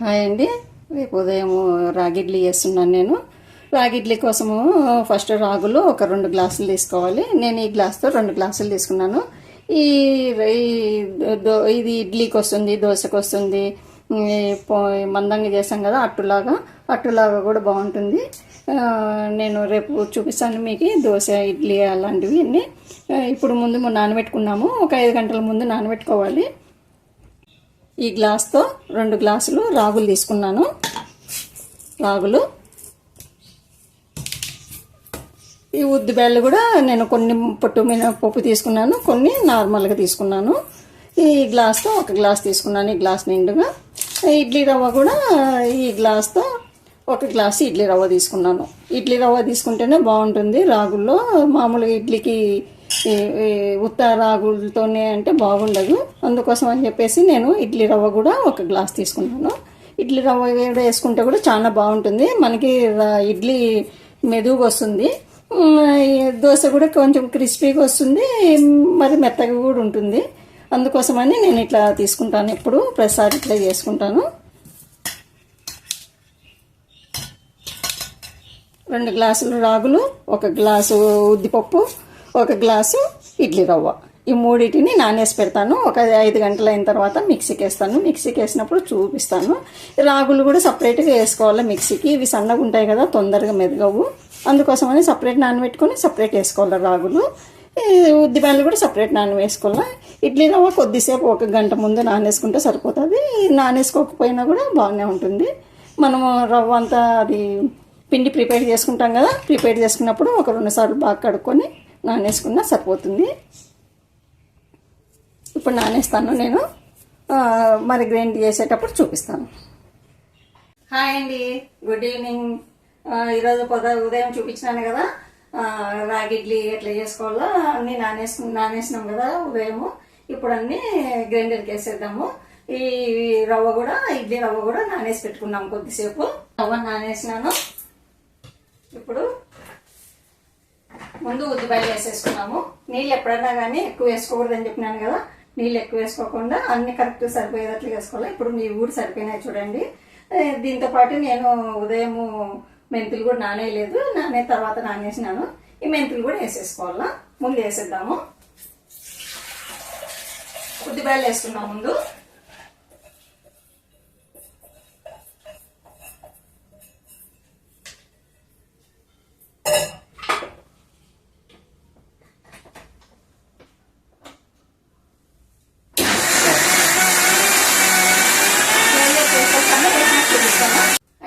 Hi అండి. రేపు ఉదయం రాగి ఇడ్లీ చేస్తున్నాను నేను. రాగి ఇడ్లీ కోసము ఫస్ట్ రాగులు ఒక 2 గ్లాసులు తీసుకోవాలి. నేను ఈ గ్లాస్తో 2 గ్లాసులు తీసుకున్నాను. ఈ ఇది ఇడ్లీకి వస్తుంది, దోశకు వస్తుంది, మందంగా చేస్తాం కదా అట్టులాగా కూడా బాగుంటుంది. నేను రేపు చూపిస్తాను మీకు దోశ, ఇడ్లీ అలాంటివి అన్నీ. ఇప్పుడు ముందు నానబెట్టుకున్నాము. ఒక 5 గంటల ముందు నానబెట్టుకోవాలి. ఈ గ్లాస్తో 2 గ్లాసులు రాగులు తీసుకున్నాను. రాగులు, ఈ ఉద్దిబేళ్ళు కూడా నేను కొన్ని పొట్టు మినపప్పు తీసుకున్నాను, కొన్ని నార్మల్గా తీసుకున్నాను. ఈ గ్లాస్తో 1 గ్లాస్ తీసుకున్నాను, ఈ గ్లాస్ నిండుగా. ఇడ్లీ రవ్వ కూడా ఈ గ్లాస్తో 1 గ్లాస్ ఇడ్లీ రవ్వ తీసుకున్నాను. ఇడ్లీ రవ్వ తీసుకుంటేనే బాగుంటుంది. రాగుల్లో మామూలుగా ఇడ్లీకి ఉత్త రాగులతోనే అంటే బాగుండదు. అందుకోసం అని చెప్పేసి నేను ఇడ్లీ రవ్వ కూడా 1 గ్లాస్ తీసుకున్నాను. ఇడ్లీ రవ్వ కూడా వేసుకుంటే కూడా చాలా బాగుంటుంది. మనకి ఇడ్లీ మెదుగుగా వస్తుంది, దోశ కూడా కొంచెం క్రిస్పీగా వస్తుంది, మరి మెత్తగా కూడా ఉంటుంది. అందుకోసమని నేను ఇట్లా తీసుకుంటాను. ఎప్పుడు ప్రతిసారి ఇట్లా చేసుకుంటాను. 2 గ్లాసులు రాగులు, 1 గ్లాసు ఉద్దిపప్పు, 1 గ్లాసు ఇడ్లీ రవ్వ, ఈ మూడింటిని నానేసి పెడతాను. ఒక 5 గంటలు అయిన తర్వాత మిక్సీకి వేస్తాను. మిక్సీకి వేసినప్పుడు చూపిస్తాను. రాగులు కూడా సపరేట్గా వేసుకోవాలి మిక్సీకి. ఇవి సన్నగా ఉంటాయి కదా, తొందరగా మెదగవు. అందుకోసమని సపరేట్ నానబెట్టుకొని సపరేట్ వేసుకోవాలి. రాగులు, ఉద్దిపాయలు కూడా సపరేట్ నానవేసుకోవాలి. ఇడ్లీ రవ్వ కొద్దిసేపు 1 గంట ముందు నానేసుకుంటే సరిపోతుంది. నానేసుకోకపోయినా కూడా బాగానే ఉంటుంది. మనము రవ్వ అంతా అది పిండి ప్రిపేర్ చేసుకుంటాం కదా, ప్రిపేర్ చేసుకున్నప్పుడు ఒక 2 సార్లు బాగా కడుక్కొని నానేసుకున్నా సరిపోతుంది. ఇప్పుడు నానేస్తాను నేను, మరి గ్రైండ్ చేసేటప్పుడు చూపిస్తాను. హాయ్ అండి, గుడ్ ఈవినింగ్. ఈరోజు ఉదయం చూపించినాను కదా రాగి ఇడ్లీ ఎట్లా చేసుకోవాలో అన్నీ నానేసినాం కదా ఉదయము. ఇప్పుడు అన్నీ గ్రైండర్కి వేసేద్దాము. ఈ రవ్వ కూడా, ఇడ్లీ రవ్వ కూడా నానేసి పెట్టుకున్నాం కొద్దిసేపు. రవ్వ నానేసినాను. ఇప్పుడు ముందు ఉద్దిపాయలు వేసేసుకున్నాము. నీళ్ళు ఎప్పుడన్నా కానీ ఎక్కువ వేసుకోకూడదని చెప్పినాను కదా, నీళ్ళు ఎక్కువ వేసుకోకుండా అన్ని కరెక్ట్ సరిపోయేటట్లు వేసుకోవాలి. ఇప్పుడు మీ ఊరు సరిపోయినాయి చూడండి. దీంతో పాటు నేను ఉదయము మెంతులు కూడా నానేయలేదు, తర్వాత నానేసినాను. ఈ మెంతులు కూడా వేసేసుకోవాలా. ముందు వేసేద్దాము. ఉద్దిపాయలు వేసుకున్నాం ముందు.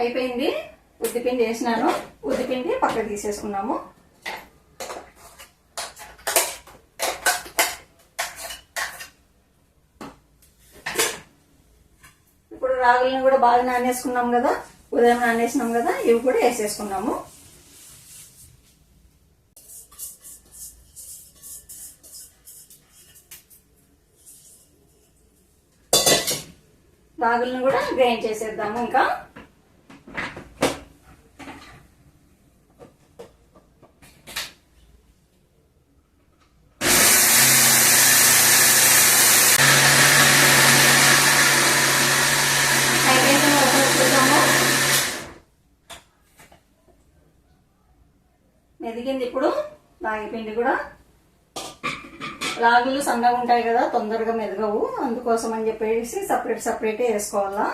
అయిపోయింది. ఉద్దిపిండి వేసినాను. ఉద్దిపిండి పక్కకు తీసేసుకున్నాము. ఇప్పుడు రాగులను కూడా బాగా నానేసుకున్నాం కదా, ఉదయం నానేసినాం కదా, ఇవి కూడా వేసేసుకున్నాము. రాగులను కూడా గ్రైండ్ చేసేద్దాము. ఇంకా మెదిగింది. ఇప్పుడు రాగి పిండి కూడా, రాగులు సన్నగా ఉంటాయి కదా, తొందరగా మెదగవు. అందుకోసం అని చెప్పేసి సపరేట్ వేసుకోవాలా.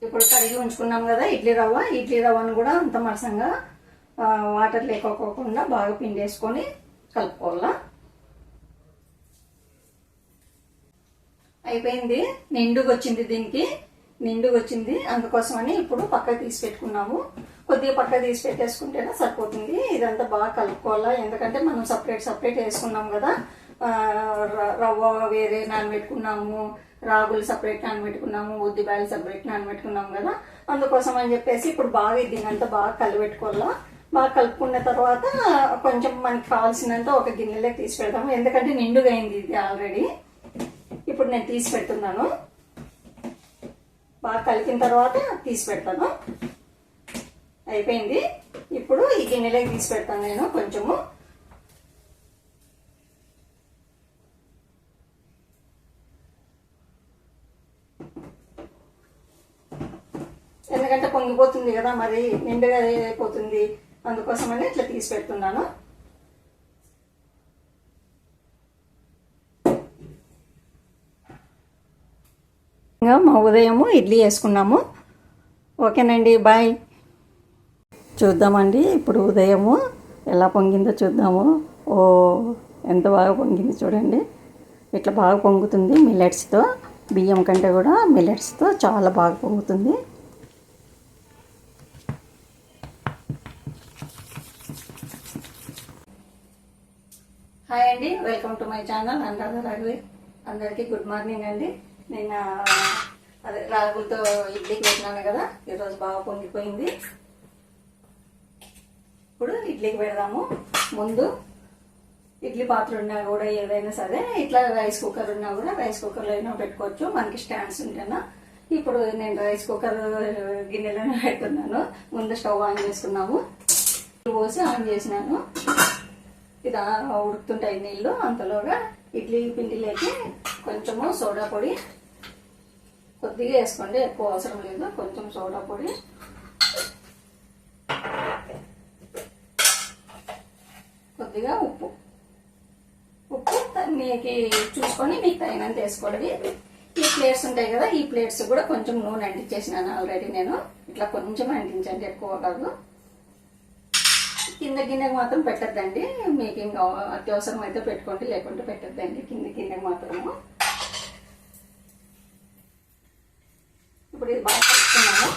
ఇప్పుడు కడిగి ఉంచుకున్నాం కదా ఇడ్లీ రవ్వను కూడా అంత మరసంగా వాటర్ లేకోకుండా బాగా పిండేసుకొని కలుపుకోవాలా. అయిపోయింది. నిండుగా వచ్చింది, దీనికి నిండుగా వచ్చింది. అందుకోసమని ఇప్పుడు పక్కకు తీసి పెట్టుకున్నాము. కొద్దిగా పక్కకు తీసి పెట్టేసుకుంటేనే సరిపోతుంది. ఇదంతా బాగా కలుపుకోవాలా. ఎందుకంటే మనం సపరేట్ వేసుకున్నాం కదా, రవ్వ వేరే నానబెట్టుకున్నాము, రాగులు సపరేట్ నానబెట్టుకున్నాము, ఉద్దిపాయలు సపరేట్ నానబెట్టుకున్నాము కదా. అందుకోసం అని చెప్పేసి ఇప్పుడు బాగా దీనంతా బాగా కలిపెట్టుకోవాలా. బాగా కలుపుకున్న తర్వాత కొంచెం మనకి కావాల్సినంత ఒక గిన్నెలోకి తీసి పెడతాము. ఎందుకంటే నిండుగా అయింది ఇది ఆల్రెడీ. ఇప్పుడు నేను తీసి పెడుతున్నాను. బాగా కలిపిన తర్వాత తీసి పెడతాను. అయిపోయింది. ఇప్పుడు ఈ గిన్నెలోకి తీసి పెడతాను నేను కొంచెము. ఎందుకంటే పొంగిపోతుంది కదా, మరి నిండుగా అయిపోతుంది, అందుకోసమని ఇట్లా తీసి పెడుతున్నాను. ఇంకా మా ఉదయము ఇడ్లీ వేసుకున్నాము. ఓకేనండి, బాయ్. చూద్దామండి ఇప్పుడు ఉదయము ఎలా పొంగిందో చూద్దాము. ఓ ఎంత బాగా పొంగింది చూడండి. ఇట్లా బాగా పొంగుతుంది మిల్లెట్స్తో, బియ్యం కంటే కూడా మిల్లెట్స్తో చాలా బాగా పొంగుతుంది. హాయ్ అండి, welcome to my channel Anuradha Raghavi. అందరికీ గుడ్ మార్నింగ్ అండి. నేను అదే రాగులతో ఇడ్లీకి పెట్టినాను కదా, ఈరోజు బాగా పొంగిపోయింది. ఇప్పుడు ఇడ్లీకి పెడదాము. ముందు ఇడ్లీ పాత్ర ఉన్నా కూడా ఏదైనా సరే, ఇట్లా రైస్ కుక్కర్ ఉన్నా కూడా రైస్ కుక్కర్లో అయినా పెట్టుకోవచ్చు, మనకి స్టాండ్స్ ఉంటేనా. ఇప్పుడు నేను రైస్ కుక్కర్ గిన్నెలోనే పెడుతున్నాను. ముందు స్టవ్ ఆన్ చేసుకున్నాము, పోసి ఆన్ చేసినాను. ఇది ఉడుకుతుంటాయి నీళ్ళు. అంతలోగా ఇడ్లీ పిండిలోకి కొంచెము సోడా పొడి కొద్దిగా వేసుకోండి, ఎక్కువ అవసరం లేదు. కొంచెం సోడా పొడి, కొద్దిగా ఉప్పు మీకు చూసుకొని మీకు తగినంత వేసుకోండి. ఈ ప్లేట్స్ ఉంటాయి కదా, ఈ ప్లేట్స్ కూడా కొంచెం నూనె అంటించేసినాను ఆల్రెడీ నేను. ఇట్లా కొంచెం అంటించండి, ఎక్కువ కాదు. కింద గిన్నెకి మాత్రం పెట్టద్దండి. మీకు ఇంకా అత్యవసరం అయితే పెట్టుకోండి, లేకుంటే పెట్టద్దండి కింద గిన్నెకి మాత్రము. ఇప్పుడు ఇది బాగా కలుపుకున్నాము.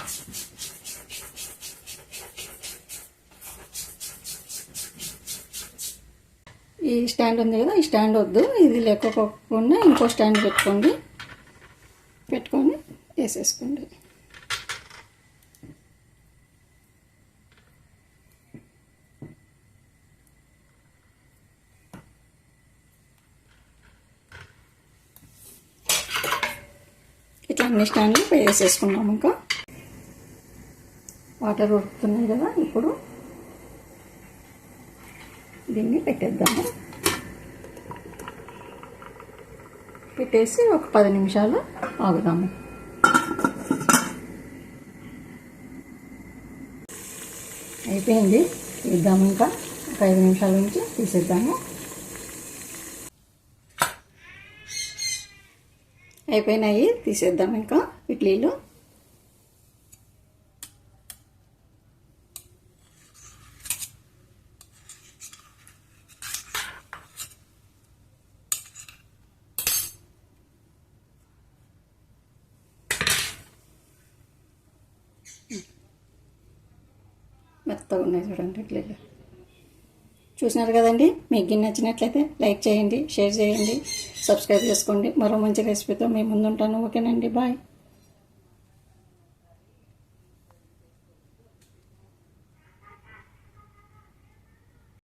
ఈ స్టాండ్ ఉంది కదా, ఈ స్టాండ్ వద్దు, ఇది లేకపోకుండా ఇంకో స్టాండ్ పెట్టుకొని వేసేసుకోండి. ఇట్లా అన్ని స్టాండ్లు వేసేసుకున్నాము. ఇంకా వాటర్ ఉడుకుతున్నాయి కదా, ఇప్పుడు దీన్ని పెట్టేద్దాము. పెట్టేసి ఒక 10 నిమిషాలు ఆగుదాము. అయిపోయింది, తీద్దాము. ఇంకా ఒక 5 నిమిషాల నుంచి తీసేద్దాము. అయిపోయినాయి, తీసేద్దాం ఇంకా ఇడ్లీలు. మెత్తగా ఉన్నాయి చూడండి ఇడ్లీలు. చూసినారు కదండి. మీకు నచ్చినట్లయితే లైక్ చేయండి, షేర్ చేయండి, సబ్స్క్రైబ్ చేసుకోండి. మరో మంచి రెసిపీతో మీ ముందు ఉంటాను. ఓకేనండి, బాయ్.